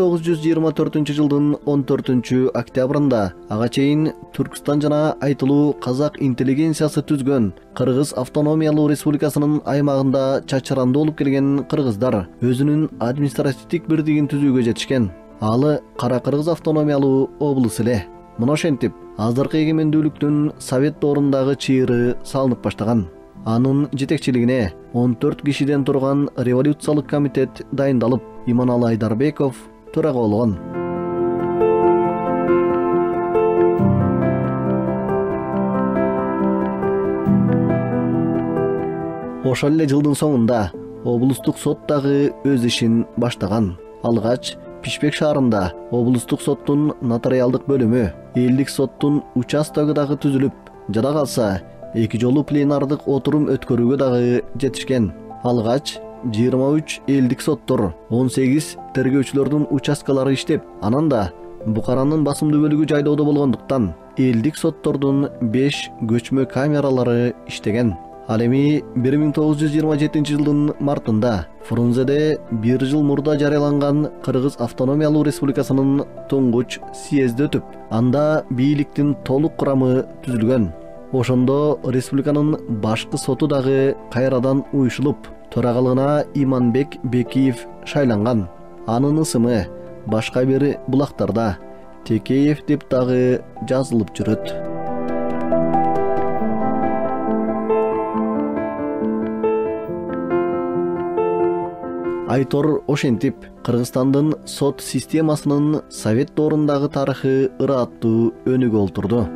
1924 жылдын 14 октябрында ага чейин Түркістан жана айтылуу казак интеллигенциясы түзгөн Кыргыз автономиялуу республикасынын аймагында чачыранды болуп келген кыргыздар өзүнүн административдик бирдигин түзүүгө жетишкен. Алы Кара Кыргыз автономиялуу облус эле. Мына ошентип, азыркы эгемендүүлүктүн Совет доорундагы чыйыры салынып баштаган. Анын жетекчилигине 14 кишиден турган революциялык комитет дайындалып, Иманалы Айдарбеков төрага болгон. Ошол эле жылдын соңунда облустук сот дагы өз ишин баштаган. Алгач Пишпек шаарында облустук соттун нотариалдык бөлүмү, элдик соттун участогу дагы түзүлүп, жада калса эки жолу пленардык отурум өткөрүүгө дагы жетишкен. Алгач 23 элдик соттор, 18 тергөөчүлөрдүн участкалары иштеп, анан да Букаранын басымдуу бөлүгү жайлоодо болгондуктан элдик соттордун 5 көчмө камералары иштеген. Ал эми 1927 жылдын мартында Фрунзеде 1 жыл мурда жарыяланган Кыргыз автономиялуу республикасынын туңгуч съезди өтүп, анда бийликтин толук курамы түзүлгөн. Ошондо республиканын башкы соту дагы кайрадан уюшулуп, төрагалыгына Иманбек Бекиев шайланган. Анын ысымы башка бир булактарда Текеев деп дагы жазылып жүрөт. Айтор ошентип, Кыргызстандын сот системасынын Совет доорундагы тарыхы ырааттуу өнүгө олтурду.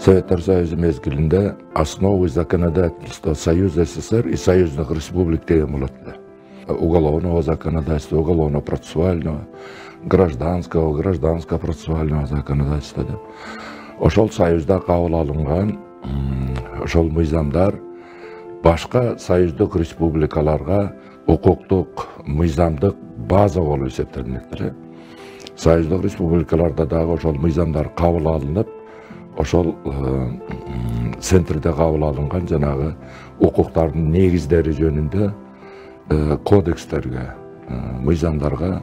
Советтер Союзу мезгилинде основы законодательства Союза СССР и союзных республик деген болот эле. Уголовного законодательства, уголовно-процессуального, гражданско-процессуального законодательства деп. Ошол союзда кабыл алынган ошол мыйзамдар башка союздук республикаларга укуктук мыйзамдык база болуп эсептелинет эле. Союздук республикаларда дагы ошол мыйзамдар кабыл алынып, ошол центрде кабыл алынган жанагы укуктардын негиздери жөнүндө кодекстерге, мыйзамдарга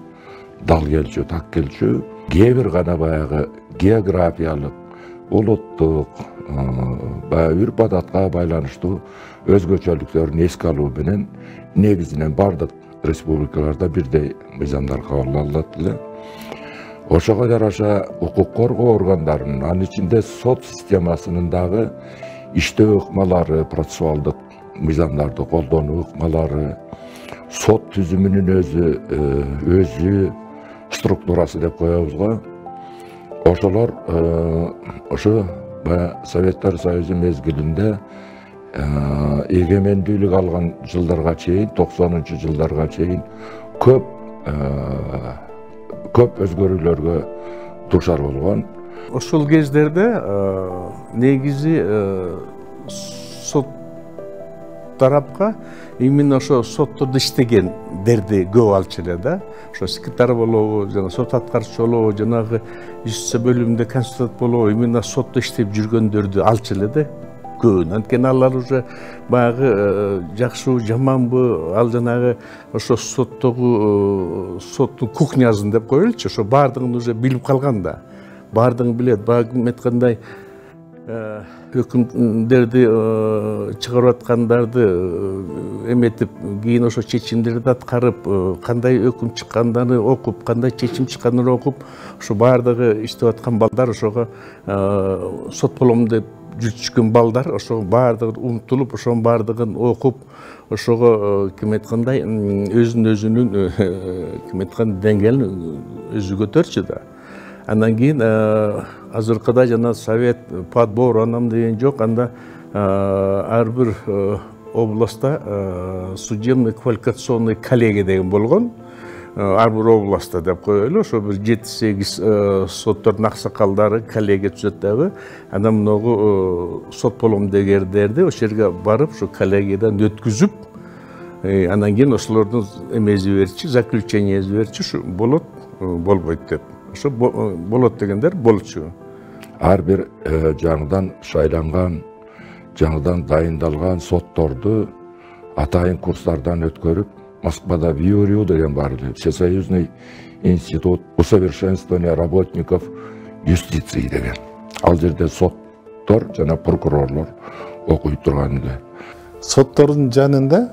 дал келчү, так келчү, кээ бир гана баягы географиялык, улуттук, үрп адатка байланыштуу өзгөчөлүктөрүн эске алуу менен негизинен бардык республикаларда бирдей мыйзамдар кабыл алынат эле. Ошого жараша укук коргоо органдарынын, анын ичинде сот системасынын дагы иштөө ыкмалары, процессуалдык мыйзамдарды колдонуу ыкмалары, сот түзүмүнүн өзү структурасы деп коебуз го. Ошолор ошо Советтер Союзу мезгилинде эгемендүүлүк алган жылдарга чейин, 90-жылдарга чейин көп өзгөрүүлөргө дуушар болгон. Ошол кездерде негизи сот тарапка именно ошо соттордо иштегендерди көп алчу эле да. Ошо секретарь болобу, жана сот аткарчу болобу, жанагы юстиция бөлүмүндө консультант болобу, именно сотто иштеп жүргөндөрдү алчу эле да. Көбүн. Анткени алар уже баягы жакшыбы, жаманбы, ал жанагы ошо соттогу соттун кухнясын деп коелучу, ошо баардыгын уже билип калган да. Баардыгын билет. Багы айткандай өкүмдөрдү чыгарып аткандарды эметип, кийин ошо чечимдерди аткарып, кандай өкүм чыккандарын окуп, кандай чечим чыккандарын окуп, ошо баардыгы иштеп аткан балдар ошого сот болом деп жүрүшкөн балдар, ошо баардыгы умтулуп, ошонун баардыгын окуп, ошого ким айткандай өзүнүн ким айткан деңгээлин өзү көтөрчү да. Андан кийин азыркыда жана совет подбор анам деген жок, анда ар бир областта судебный квалификационный коллегия деген болгон. Ар бир областта деп коелу, ошо бир 7-8 соттордун аксакалдары коллегия түзөт дагы. Анан могу сот болом дегендерди ошол жерге барып, ошо коллегиядан өткүзүп, анан кийин ошолордун эмеси берчи, заключениеси берчи, ушу болот, болбойт деп. Ошо болот дегендер болчу. Ар бир жаңыдан шайланган жаңыдан дайындалган сотторду атайын курстардан өткөрүп, Москвада ВИУРИУ деген бар, Всесоюзный институт усовершенствования работников юстиции деген. Ал жерде соттор жана прокурорлор окуй турган эле. Соттордун жанында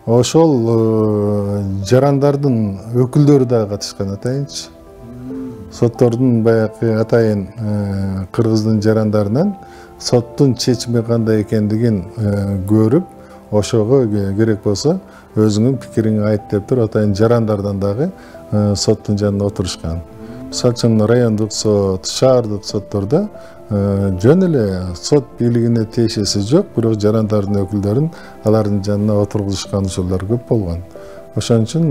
ошол жарандардын өкүлдөрү да катышкан атайынчы. Соттордун баягы атайын кыргыздын жарандарынан соттун чечими кандай экендигин көрүп, ошого керек болсо өзүңүн пикириңди айт деп туруп атайын жарандардан дагы соттун жанында отурушкан. Мисалы үчүн райондук сот, шаардык соттордо жөн эле сот бийлигине тиешеси жок, бирок жарандардын өкүлдөрүн алардын жанына отургузушкан учурлар көп болгон. Ошон үчүн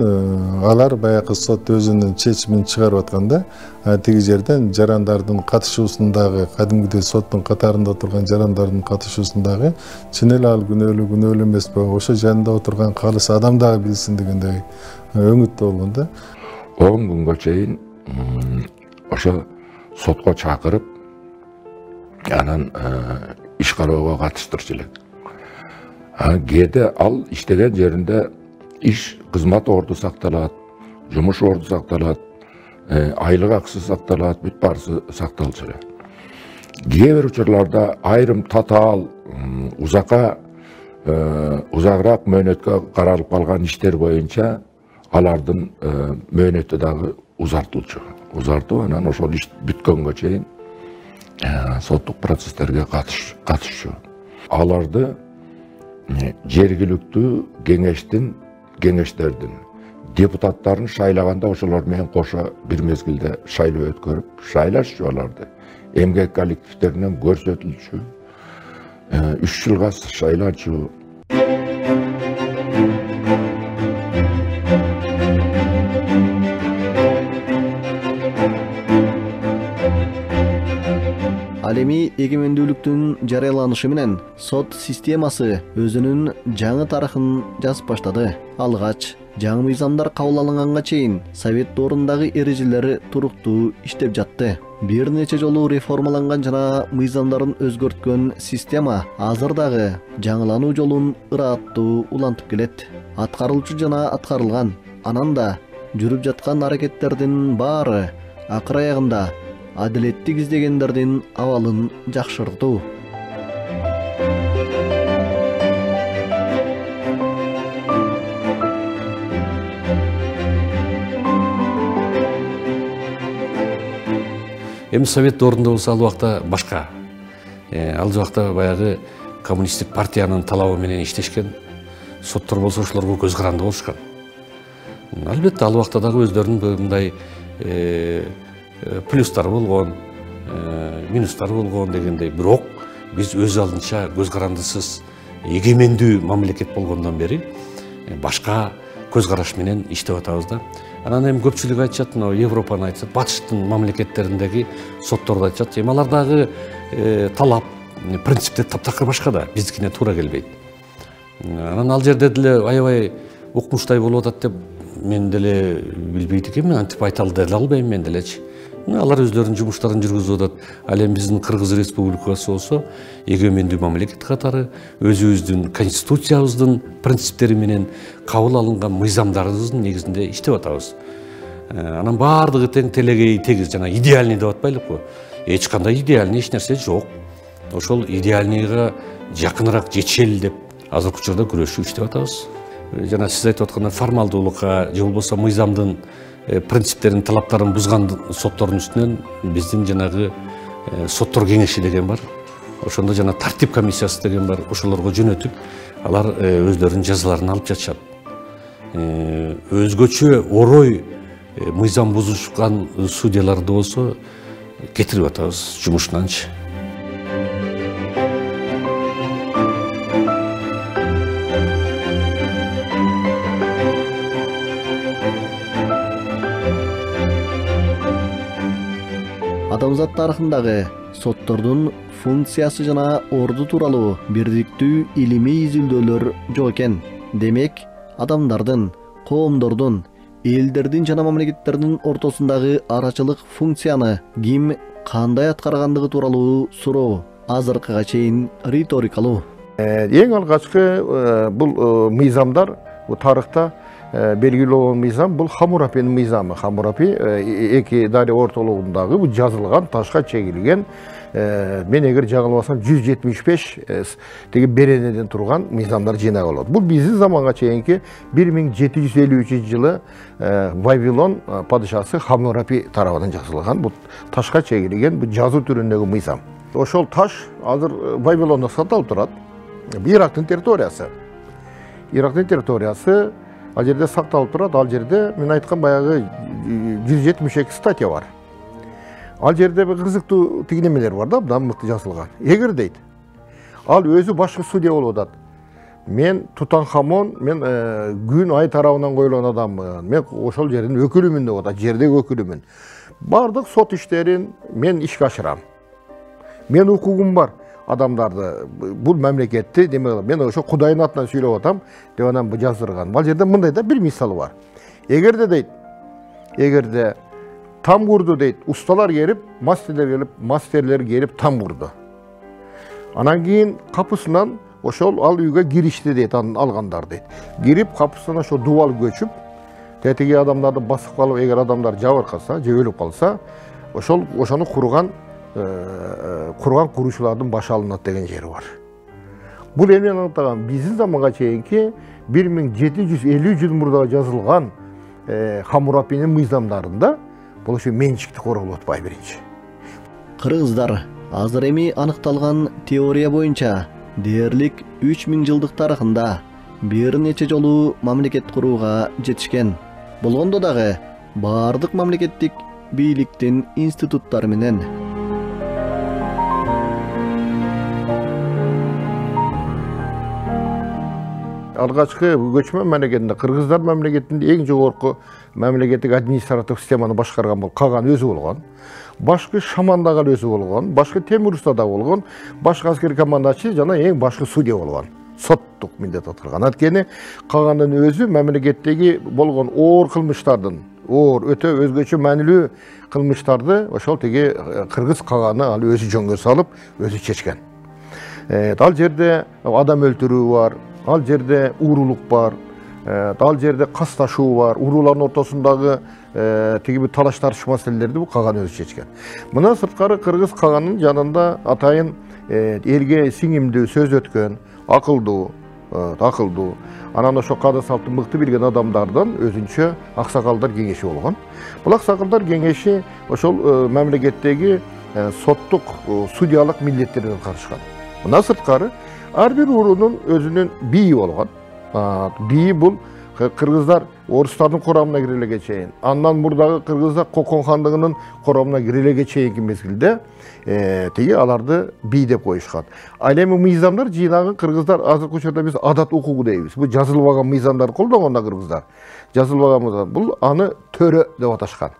алар баягы сот өзүнүн чечимин чыгарып атканда тиги жерден жарандардын катышуусундагы, кадимгидей соттун катарында отурган жарандардын катышуусундагы чын эле ал күнөөлүү эмеспи, ошо жанында отурган калыс адам дагы билсин дегендей өңүттө болгон да. 10 күнгө чейин ошо сотко чакырып, анан иш кароого катыштырчу элек. Кээде ал иштеген жеринде иш кызмат орду сакталат, жумуш орду сакталат, айлык акысы сакталат, бүт баарысы сакталчу эле. Кээ бир учурларда айрым татаал узагыраак мөөнөткө каралып калган иштер боюнча алардын мөөнөтү дагы узартылчу. Узартып, анан ошол иш бүткөнгө чейин соттук процесстерге катышчу. Аларды жергиликтүү кеңештердин депутаттарын шайлаганда ошолор менен кошо бир мезгилде шайлоо өткөрүп, шайлашчу аларды. Эмгек коллективдеринен көрсөтүлчү. 3 жылга шайлачу. Ал эми эгемендүүлүктүн жарыяланышы менен сот системасы өзүнүн жаңы тарыхын жазып баштады. Алгач жаңы мыйзамдар кабыл алынганга чейин совет доорундагы эрежелер туруктуу иштеп жатты. Бир нече жолу реформаланган жана мыйзамдарын өзгөрткөн система азыр дагы жаңылануу жолун ырааттуу улантып келет. Аткарылчу жана аткарылган, анан да жүрүп жаткан аракеттердин баары акыр аягында адилеттик издегендердин абалын жакшыртуу. Эми совет доорунда болсо ал убакта башка. Ал убакта баягы коммунисттик партиянын талабы менен иштешкен. Соттор болсо ошолорго көз каранды болушкан. Албетте ал убакта дагы өздөрүнүн мындай плюстары болгон, минустары болгон дегендей, бирок биз өз алдынча көз карандысыз эгемендүү мамлекет болгондон бери башка көз караш менен иштеп атабыз да. Анан эми көпчүлүк айтышат, Европаны айтышат, батыштын мамлекеттериндеги сотторду айтышат. Эми алардагы талап, принциптер таптакыр башка да, биздикине туура келбейт. Анан ал жерде деле аябай укмуштай болуп атат деп мен деле билбейт экенмин, антип айта албайм мен делечи. Алар өздөрүнүн жумуштарын жүргүзүп атат. Ал эми биздин Кыргыз Республикасы болсо эгемендүү мамлекет катары өзүбүздүн конституциябыздын принциптери менен кабыл алынган мыйзамдарыбыздын негизинде иштеп атабыз. Анан баардыгы тең телегей тегиз жана идеальный деп атпайлыкпы? Эч кандай идеальный эч нерсе жок. Ошол идеальныйга жакыныраак жетишели деп азыркы учурда күрөшүп иштеп атабыз. Жана сиз айтып аткандай формалдуулукка же болбосо мыйзамдын принциптерин, талаптарын бузган соттордун үстүнөн биздин жанагы соттор кеңеши деген бар. Ошондо жана тартип комиссиясы деген бар. Ошолорго жөнөтүп, алар өздөрүнүн жазаларын алып жатышат. Өзгөчө орой мыйзам бузушкан судьяларды болсо кетирип атабыз жумушунанчы. Адамзат тарыхындагы соттордун функциясы жана орду тууралуу бирдиктүү илимий изилдөөлөр жок экен. Демек, адамдардын, коомдордун, элдердин жана мамлекеттердин ортосундагы арачылык функцияны ким кандай аткаргандыгы тууралуу суроо азыркыга чейин риторикалуу. Ең алғашқы бұл мыйзамдар тарихта белгілі болған мыйзам бұл Хамурапинің мыйзамы. Хамурапи эки дария орталығындағы бұл жазылған ташқа чегілген мен егер жаңылмасам 175 теги беренеден тұрған мыйзамдар жинағы болады. Бұл біздің заманға чейинки 1753 жылы Вавилон падышасы Хамурапи тарабынан жазылған бұл ташқа чегілген бұл жазу түріндегі мыйзам. Ошол таш азыр Вавилонда сатылып турат. Ирактын территориясы. Ирактын территориясы ал жерде сакталып турат. Ал жерде мен айткан баягы 172 статья бар. Ал жерде бир кызыктуу тигинемелер бар да, абдан мыкты жазылган. Эгер дейт, ал өзү башкы судья болуп атат. Мен Тутанхамон, мен күн ай тарабынан коюлган адаммын. Мен ошол жердин өкүлүмүн деп атат, жердеги өкүлүмүн. Бардык сот иштерин мен ишке ашырам. Мен укугум бар адамдарды, бул мамлекетти, демек мен ошо Кудайдын атынан сүйлөп атам деп анан жаздырган. Ал жерде мындай да бир мисалы бар. Эгерде дейт, эгерде там курду дейт, усталар келип, мастерлер келип там курду. Анан кийин капысынан ошол ал үйгө киришти дейт, алгандар дейт. Кирип капысынан ошо дубал көчүп, тетиги адамдарды басып калып, эгер адамдар жабыркаса, же өлүп калса, ошону курган курушулардын башы алынат деген жери бар. Бул эмне анықтаган? Биздин заманга чейинки 1750 жыл мурда жазылган Хамурапинин мыйзамдарында бул ошо менчикти корголуп атпайбы биринчи. Кыргыздар азыр эми аныкталган теория боюнча дээрлик 3000 жылдык тарыхында бир нече жолу мамлекет курууга жетишкен. Болгондо дагы бардык мамлекеттик бийликтин институттары менен Алгачкы көчмөн мамлекетинде, Кыргыздар мамлекетинде эң жогорку мамлекеттик административ системаны башкарган бул Каган өзү болгон. Башкы Шамандагал өзү болгон, башкы Темир Устада болгон, башкы аскер командачы жана эң башкы судья болгон. Соттук милдет аткарган. Анткени Кагандын өзү мамлекеттеги болгон оор кылмыштардын, өтө өзгөчө маанилүү кылмыштарды ошол теги Кыргыз Каганы ал өзү жөнгө салып, өзү чечкен. Ал жерде адам өлтүрүү бар, ал жерде уурулук бар, ал жерде кас ташуу бар, уурулардын ортосундагы теги бир талаш тартыш маселелерди бул Каган өзү чечкен. Мына сырткары Кыргыз Каганын жанында атайын элге сиңимдүү сөз өткөн, акылдуу, анан ошо каада салттын мыкты билген адамдардан өзүнчө аксакалдар кеңеши болгон. Бул аксакалдар кеңеши ошол мамлекеттеги соттук, судьялык милдеттерди аткарышкан. Мына сырткары ар бир уруунун өзүнүн бийи болгон. Бийи бул Кыргыздар орустардын корамына кирелеге чейин, андан мурдагы Кыргыздар Кокон хандыгынын корамына кирелеге чейинки мезгилде теги аларды бий деп коюшкан. Ал эми мыйзамдар жыйнагы Кыргыздар азыркы учурда биз адат укугу дейбиз. Бул жазылбаган мыйзамдарды колдонгонда Кыргыздар. Жазылбаган мыйзам бул аны төрө деп аташкан.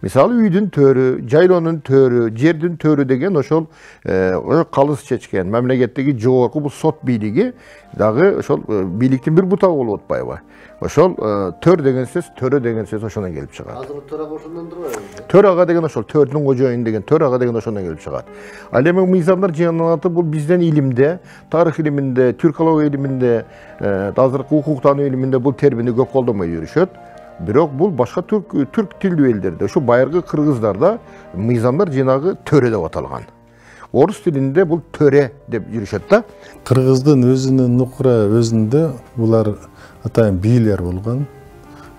Мисалы үйдүн төрү, жайлоонун төрү, жердин төрү деген ошол калыс чечкен мамлекеттеги жогорку бул сот бийлиги дагы ошол бийликтин бир бутагы болуп атпайбы. Ошол төр деген сөз, төрө деген сөз ошондон келип чыгат. азыр төрага ошондон турбайбы? Төр ага деген ошол төрдүн кожоюн деген төр ага деген ошондон келип чыгат. Ал эми мыйзамдар жыйналаты бул бизден илимде, тарых илиминде, түркология илиминде, азыркы укуктануу илиминде бул термини көп колдонбой жүрүшөт. Бирок бул башка түрк тилдүү элдерде, ошо байыркы кыргыздарда мыйзамдар жыйнагы төрө деп аталган. Орус тилинде бул төрө деп жүрүшөт да. Кыргыздын өзүнүн нукура өзүндө булар атайын бийлер болгон.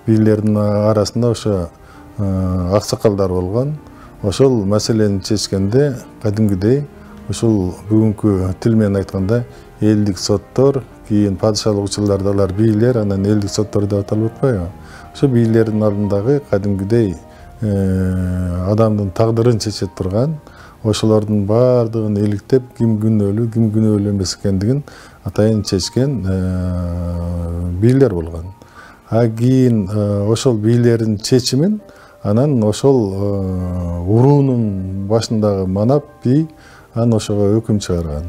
Бийлердин арасында ошо аксакалдар болгон. Ошол маселени чечкенде кадимгидей ошол бүгүнкү тил менен айтканда элдик соттор, кийин падышалык учурларда алар бийлер, анан элдик соттор деп аталып атпайбы? Ошо бийлердин алдындагы кадимгидей адамдын тагдырын чечет турган, ошолордун баардыгын иликтеп, ким күнөөлүү, ким күнөөлүү эмес экендигин атайын чечкен бийлер болгон. Кийин ошол бийлердин чечимин анан ошол уруунун башындагы манап бий анан ошого өкүм чыгарган.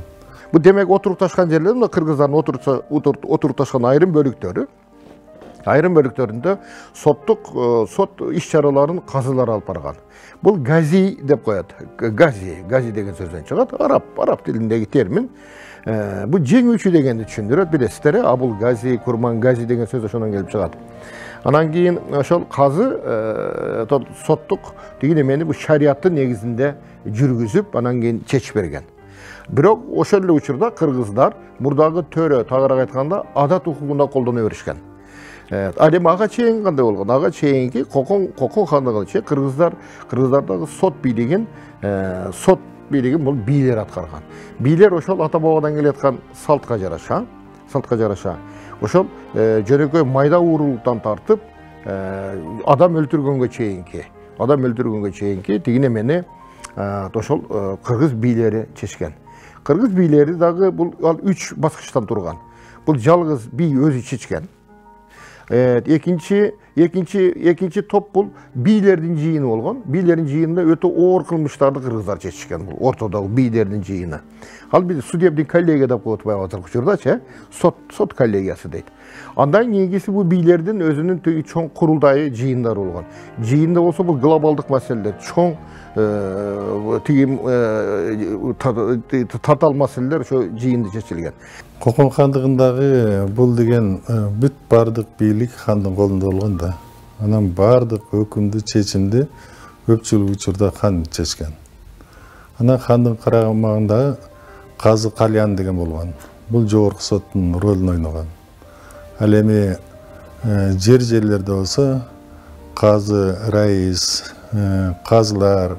Бул демек отурукташкан жерлер, мына кыргыздардын отурукташкан айрым бөлүктөрү. Айрым бөлүктөрүндө сот иш-чараларын казылар алып барган. Бул гази деп коет. Гази деген сөздөн чыгат. Араб тилиндеги термин. Бул жеңүүчү дегенди түшүндүрөт, билесиздер. Абул гази, Курман гази деген сөз ошондон келип чыгат. Анан кийин ошол казы соттук деген эмени бул шариаттын негизинде жүргүзүп, анан кийин чечип берген. Бирок ошол эле учурда кыргыздар мурдагы төрө, тагыраак айтканда, адат укугунда колдоно беришкен. Ал эми ага чейин кандай болгон? Ага чейинки Кокон хандыгына чейин кыргыздардагы сот бийлигин бул бийлер аткарган. Бийлер ошол ата бабадан келаткан салтка жараша, ошол жөнөкөй майда уурулуктан тартып, адам өлтүргөнгө чейинки деген эмени ошол кыргыз бийлери чечкен. Кыргыз бийлери дагы бул 3 баскычтан турган. Бул жалгыз бий өзү чечкен. Экинчи топ бул бийлердин жыйыны болгон. Бийлердин жыйынында өтө оор кылмыштарды кыргыздар чечишкен. Бул ортодогу бийлердин жыйыны. Ал бир судебный коллегия деп коюп атат учурдачы, сот коллегиясы дейт. Андан кийинкиси бул бийлердин өзүнүн чоң курултайы жыйындары болгон. Жыйында болсо бул глобалдык маселелер, чоң татаал маселелер ошо жыйында чечилген. Кокон хандыгындагы бул деген бүт бардык бийлик хандын колунда болгон да. Анан бардык өкүмдү, чечимди көпчүлүк учурда хан чечкен. Анан хандын карамагында казы Кальян деген болгон. Бул жогорку соттун ролун ойногон. Ал эми жерлерде болсо казы, раис, казылар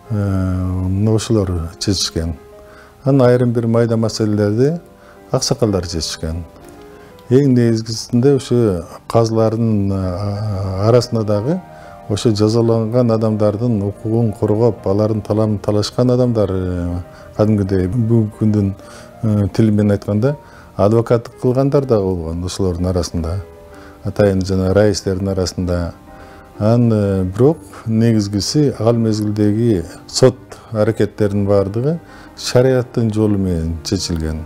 ошолор чечишкен. Анан айрым бир майда маселелерди аксакалдар чечишкен. Эң негизгисинде ошо казылардын арасында дагы ошо жазаланган адамдардын укугун коргоп, алардын талабын талашкан адамдар кадимгидей бүгүнкү күндүн тили менен айтканда адвокаттык кылгандар да болгон ошолордун арасында. Атайын жана раистердин арасында. Анан бирок негизгиси ал мезгилдеги сот аракеттеринин бардыгы шариаттын жолу менен чечилген.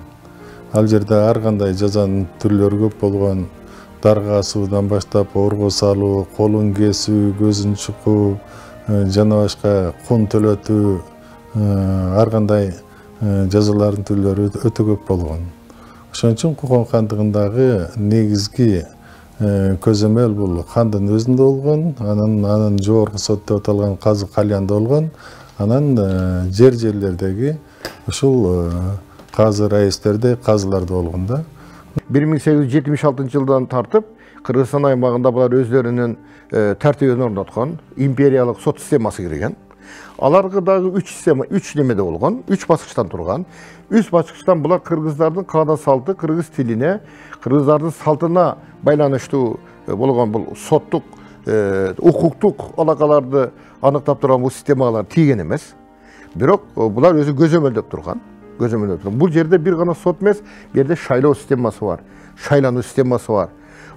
Ал жерде ар кандай жазанын түрлөрү көп болгон. Дарга асуудан баштап орго салуу, колун кесүү, көзүн чукуу, жана башка кун төлөтүү, ар кандай жазалардын түрлөрү өтө көп болгон. Ошон үчүн Кокон хандыгындагы негизги көзөмөл бул хандын өзүндө болгон, анан жогорку сот деп аталган казы Кальянда болгон, анан жерлердеги ушул казы раистерде, казыларда болгон да. 1876 жылдан тартып Кыргызстан аймагында булар өздөрүнүн тартибин орноткон империялык сот системасы кирген. Аларга дагы 3 немеде болгон, 3 баскычтан турган. 3 баскычтан булар кыргыздардын каада салты, кыргыз тилине, кыргыздардын салтына байланыштуу болгон бул соттук, укуктук алакаларды аныктап турган бул системалар тийген эмес. Бирок булар өзү көзөмөлдөп турган. Бул жерде бир гана сот эмес, бу жерде шайлоо системасы бар, шайлануу системасы бар.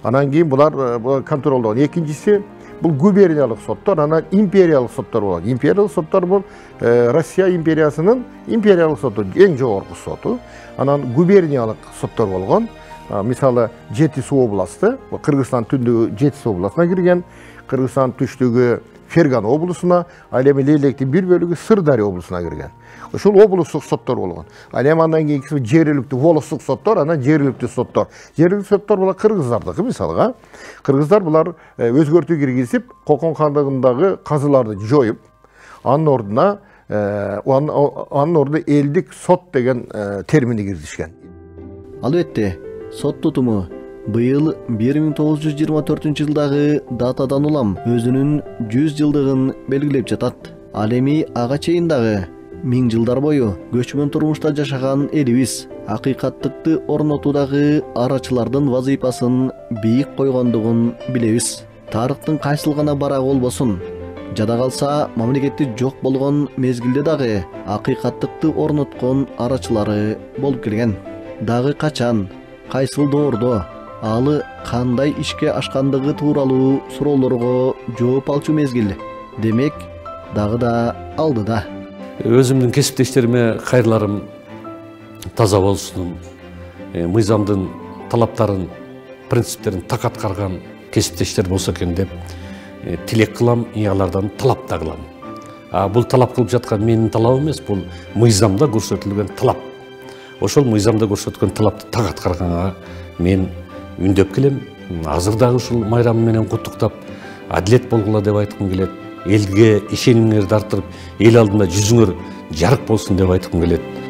Анан кийин булар контролдогон. Экинчиси бул губерниялык соттор, анан империялык соттор болот. Империялык соттор бул Россия империясынын империялык соту, эң жогорку соту. Анан губерниялык соттор болгон. Мисалы Жетису областы, Кыргызстан түндүгү Жетису областына кирген, Кыргызстан түштүгү Ферган облусуна, ал эми Лейлектин бир бөлүгү Сырдария облусуна кирген. Ошол облустук соттор болгон. Ал эми андан кийинки жергиликтүү волостук соттор, анан жергиликтүү соттор. Жергиликтүү соттор булар кыргыздардыкы мисалга. Кыргыздар булар өзгөртүү киргизип, Кокон хандыгындагы казыларды жоюп, анын ордуна элдик сот деген термини киргизишкен. Албетте, сот тутуму быйыл 1924 жылдагы датадан улам өзүнүн 100 жылдыгын белгилеп жатат. Ал эми ага чейин дагы 1000 жылдар бою көчмөн турмушта жашаган элибиз акыйкаттыкты орнотуудагы арачылардын вазыйпасын бийик койгондугун билебиз. Тарыхтын кайсыл гана барагы болбосун, жада калса мамлекети жок болгон мезгилде дагы акыйкаттыкты орноткон арачылары болуп келген. Дагы качан, кайсыл доордо алы кандай ишке ашкандыгы тууралуу суроолорго жооп алчу мезгил демек дагы да алдыда. Өзүмдүн кесиптештериме кайрыларым таза болсун, мыйзамдын талаптарын, принциптерин так аткарган кесиптештер болсо экен деп тилек кылам, алардан талап да кылам. Бул талап кылып жаткан менин талабым эмес, бул мыйзамда көрсөтүлгөн талап. Ошол мыйзамда көрсөткөн талапты так аткарганга мен үндөп келем. Азыр дагы ушул майрам менен куттуктап, адилет болгула деп айткым келет. Элге ишенимиңерди арттырып, эл алдында жүзүңөр жарык болсун деп айткым келет.